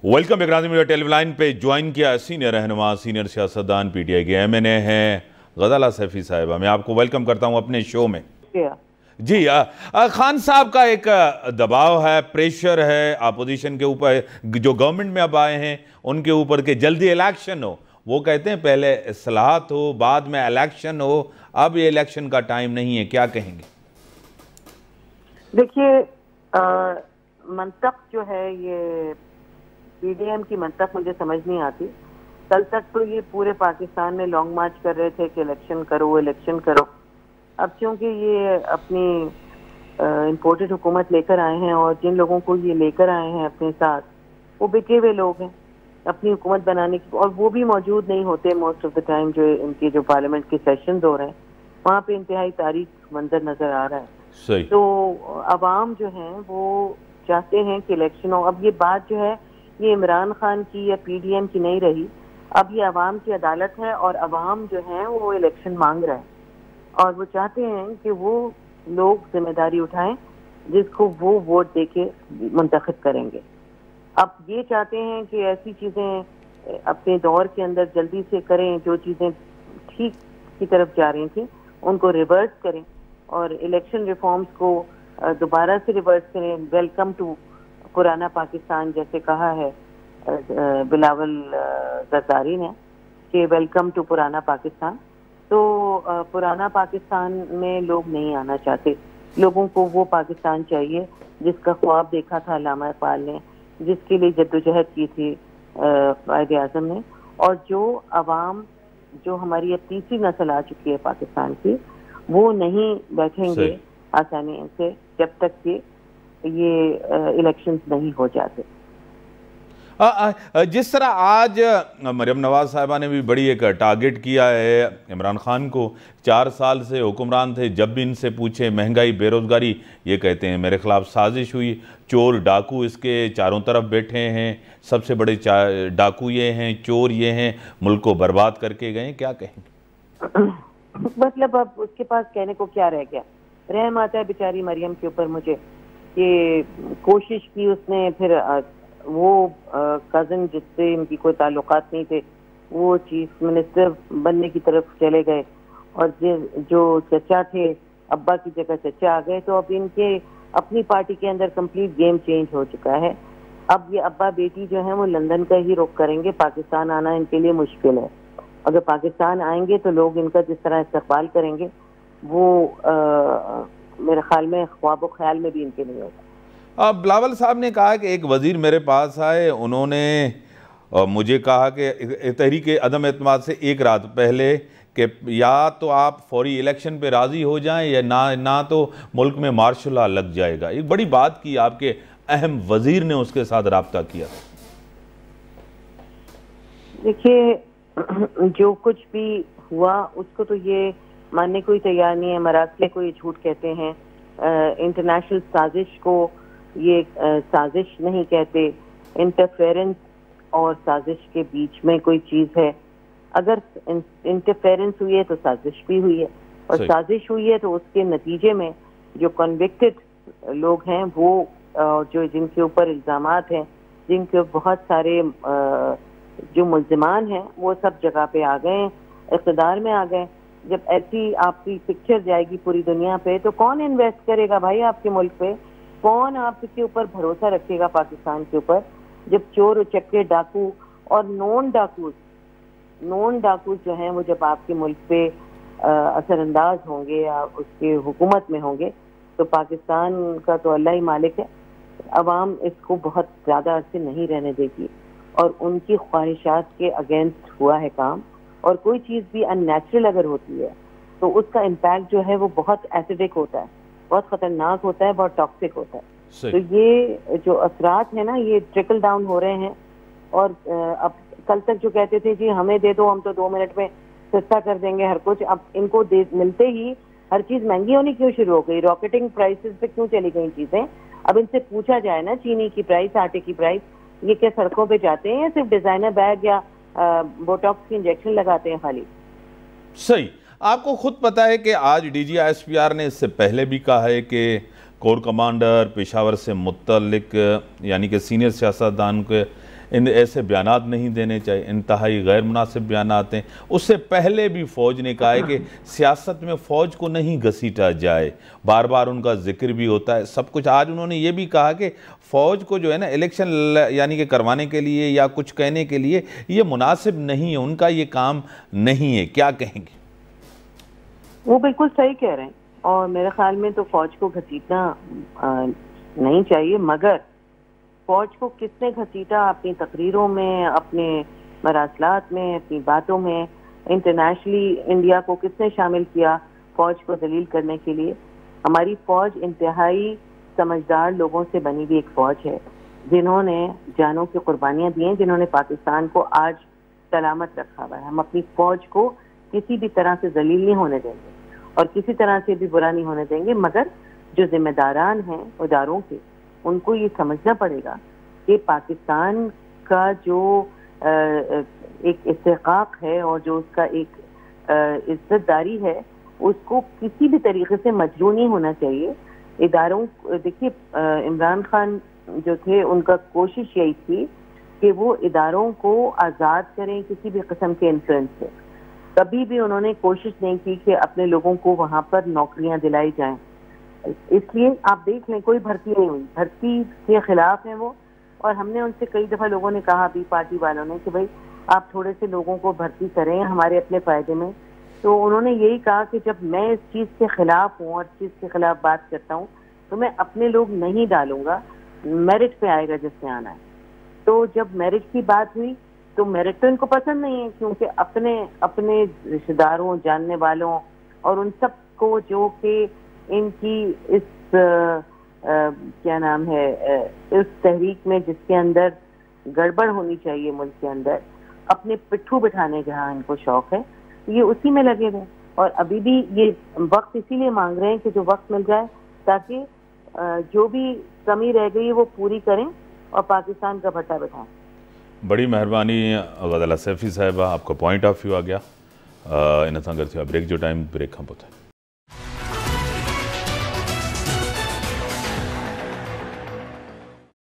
Welcome इकराम media television पे join किया senior रहनुमा सीनियर सियासतदान पीटीआई के एमएनए हैं गज़ाला सैफी साहिबा। मैं आपको वेलकम करता हूं अपने शो में। जी खान साहब का एक दबाव है, प्रेशर है अपोजिशन के ऊपर, जो गवर्नमेंट में अब आए हैं उनके ऊपर के जल्दी इलेक्शन हो। वो कहते हैं पहले इस्लाहत हो बाद में इलेक्शन हो, अब ये इलेक्शन का टाइम नहीं है, क्या कहेंगे? देखिए मंतक जो है ये पीडीएम की मंतक मुझे समझ नहीं आती। कल तक तो ये पूरे पाकिस्तान में लॉन्ग मार्च कर रहे थे कि इलेक्शन करो इलेक्शन करो। अब क्योंकि ये अपनी इम्पोर्टेड हुकूमत लेकर आए हैं और जिन लोगों को ये लेकर आए हैं अपने साथ वो बिके हुए लोग हैं अपनी हुकूमत बनाने की, और वो भी मौजूद नहीं होते मोस्ट ऑफ द टाइम। जो इनके जो पार्लियामेंट के सेशंस हो रहे हैं वहाँ पे इंतहाई तारीख मंजर नजर आ रहा है। सही। तो अवाम जो है वो चाहते हैं कि इलेक्शन हो। अब ये बात जो है ये इमरान खान की या पीडीएम की नहीं रही, अब ये अवाम की अदालत है और अवाम जो है वो इलेक्शन मांग रहा है और वो चाहते हैं कि वो लोग जिम्मेदारी उठाएं जिसको वो वोट देके मुंतखब करेंगे। अब ये चाहते हैं कि ऐसी चीज़ें अपने दौर के अंदर जल्दी से करें, जो चीज़ें ठीक की तरफ जा रही थी उनको रिवर्स करें और इलेक्शन रिफॉर्म्स को दोबारा से रिवर्स करें। वेलकम टू पुराना पाकिस्तान जैसे कहा है बिलावल जरदारी ने कि वेलकम टू पुराना पाकिस्तान। तो पुराना पाकिस्तान में लोग नहीं आना चाहते, लोगों को वो पाकिस्तान चाहिए जिसका ख्वाब देखा था अल्लामा इकबाल ने, जिसके लिए जद्दोजहद की थी कायद आज़म ने। और जो अवाम जो हमारी अब तीसरी नस्ल आ चुकी है पाकिस्तान की, वो नहीं बैठेंगे आसानी से जब तक कि ये इलेक्शंस नहीं हो जाते। जिस तरह आज मरियम नवाज साहिबा ने भी बड़ी एक टारगेट किया है इमरान खान को, 4 साल से हुक्मरान थे, जब भी इनसे पूछे महंगाई बेरोजगारी ये कहते हैं मेरे खिलाफ साजिश हुई, चोर डाकू इसके चारों तरफ बैठे हैं, सबसे बड़े डाकू ये हैं, चोर ये हैं, मुल्क को बर्बाद करके गए। क्या कहेंगे? मतलब अब उसके पास कहने को क्या रह गया? रहम आता है बेचारी मरियम के ऊपर मुझे कि कोशिश की उसने, फिर वो कज़न जिससे इनकी कोई ताल्लुकात नहीं थे वो चीफ मिनिस्टर बनने की तरफ चले गए और जो चचा थे अब्बा की जगह चचा आ गए। तो अब इनके अपनी पार्टी के अंदर कंप्लीट गेम चेंज हो चुका है। अब ये अब्बा बेटी जो है वो लंदन का ही रुख करेंगे, पाकिस्तान आना इनके लिए मुश्किल है। अगर पाकिस्तान आएंगे तो लोग इनका जिस तरह इस्तकबाल करेंगे वो मेरे ख्याल में ख्वाब ख्याल में भी इनके नहीं होगा। बिलावल साहब ने कहा कि एक वजीर मेरे पास आए, उन्होंने मुझे कहा कि तहरीक अदम एतमाद से एक रात पहले कि या तो आप फौरी इलेक्शन पे राज़ी हो जाएं या ना तो मुल्क में मार्शल लॉ लग जाएगा। एक बड़ी बात की आपके अहम वजीर ने उसके साथ रब्ता किया। देखिए जो कुछ भी हुआ उसको तो ये मानने को ही तैयार नहीं है। मरासले को ये झूठ कहते हैं, इंटरनेशनल साजिश को ये साजिश नहीं कहते। इंटरफेरेंस और साजिश के बीच में कोई चीज है। अगर इंटरफेरेंस हुई है तो साजिश भी हुई है, और साजिश हुई है तो उसके नतीजे में जो कन्विक्टेड लोग हैं वो जो जिनके ऊपर इल्जामात हैं, जिनके बहुत सारे जो मुल्जिमान हैं वो सब जगह पे आ गए, इक़्तिदार में आ गए। जब ऐसी आपकी पिक्चर जाएगी पूरी दुनिया पे तो कौन इन्वेस्ट करेगा भाई आपके मुल्क पे? कौन आपके ऊपर भरोसा रखेगा पाकिस्तान के ऊपर? जब चोर उचक्के डाकू और नॉन डाकू जो हैं वो जब आपके मुल्क पे असरअंदाज होंगे या उसके हुकूमत में होंगे तो पाकिस्तान का तो अल्लाह ही मालिक है। अवाम इसको बहुत ज़्यादा अरसे नहीं रहने देगी और उनकी ख्वाहिशात के अगेंस्ट हुआ है काम। और कोई चीज़ भी अननेचुरल अगर होती है तो उसका इम्पैक्ट जो है वो बहुत एसिडिक होता है, बहुत खतरनाक होता है, बहुत टॉक्सिक होता है। तो ये जो असरात है ना ये ट्रिकल डाउन हो रहे हैं। और अब कल तक जो कहते थे जी हमें दे दो हम तो 2 मिनट में सस्ता कर देंगे हर कुछ, अब इनको मिलते ही हर चीज महंगी होनी क्यों शुरू हो गई? रॉकेटिंग प्राइसेस पे क्यों चली गई चीजें? अब इनसे पूछा जाए ना चीनी की प्राइस, आटे की प्राइस, ये क्या सड़कों पे जाते हैं या सिर्फ डिजाइनर बैग या बोटॉक्स की इंजेक्शन लगाते हैं खाली? सही। आपको खुद पता है कि आज DGISPR ने इससे पहले भी कहा है कि कोर कमांडर पेशावर से मुत्तलिक यानी कि सीनियर सियासतदान के इन ऐसे बयानात नहीं देने चाहिए, इंतहाई गैर मुनासिब बयानात हैं। उससे पहले भी फ़ौज ने कहा है कि सियासत में फ़ौज को नहीं घसीटा जाए, बार बार उनका जिक्र भी होता है सब कुछ। आज उन्होंने ये भी कहा कि फ़ौज को जो है ना इलेक्शन यानी कि करवाने के लिए या कुछ कहने के लिए ये मुनासिब नहीं है, उनका ये काम नहीं है। क्या कहेंगे? वो बिल्कुल सही कह रहे हैं और मेरे ख्याल में तो फौज को घसीटना नहीं चाहिए, मगर फौज को किसने घसीटा अपनी तकरीरों में, अपने मरासलात में, अपनी बातों में, इंटरनेशनली इंडिया को किसने शामिल किया फौज को दलील करने के लिए? हमारी फौज इंतहाई समझदार लोगों से बनी हुई एक फौज है जिन्होंने जानों की कुर्बानियां दी हैं, जिन्होंने पाकिस्तान को आज सलामत रखा हुआ है। हम अपनी फौज को किसी भी तरह से जलील नहीं होने देंगे और किसी तरह से भी बुरा नहीं होने देंगे, मगर जो जिम्मेदारान हैं इदारों के, उनको ये समझना पड़ेगा कि पाकिस्तान का जो एक इस्तेकाक है और जो उसका एक इज्जतदारी है, उसको किसी भी तरीके से मजरूह नहीं होना चाहिए। इदारों, देखिए इमरान खान जो थे उनका कोशिश यही थी कि वो इदारों को आज़ाद करें किसी भी किस्म के इन्फ्लुएंस से। कभी भी उन्होंने कोशिश नहीं की कि अपने लोगों को वहाँ पर नौकरियां दिलाई जाएं। इसलिए आप देख लें कोई भर्ती नहीं हुई, भर्ती के खिलाफ हैं वो। और हमने उनसे कई दफ़ा लोगों ने कहा, अभी पार्टी वालों ने, कि भाई आप थोड़े से लोगों को भर्ती करें हमारे अपने फ़ायदे में। तो उन्होंने यही कहा कि जब मैं इस चीज़ के खिलाफ हूँ और इस चीज़ के खिलाफ बात करता हूँ तो मैं अपने लोग नहीं डालूंगा, मेरिट पे आएगा जिसने आना है। तो जब मेरिट की बात हुई तो मेरिट तो इनको पसंद नहीं है, क्योंकि अपने अपने रिश्तेदारों, जानने वालों और उन सब को जो कि इनकी इस क्या नाम है, इस तहरीक में जिसके अंदर गड़बड़ होनी चाहिए मुल्क के अंदर, अपने पिट्ठू बिठाने का इनको शौक है, ये उसी में लगे हुए। और अभी भी ये वक्त इसीलिए मांग रहे हैं कि जो वक्त मिल जाए ताकि जो भी कमी रह गई है वो पूरी करें और पाकिस्तान का भट्टा बिठाएं। बड़ी मेहरबानी गज़ाला सैफ़ी साहिबा, आपका पॉइंट ऑफ व्यू आ गया। इन सां गॾु ब्रेक जो टाइम ब्रेक खां पोइ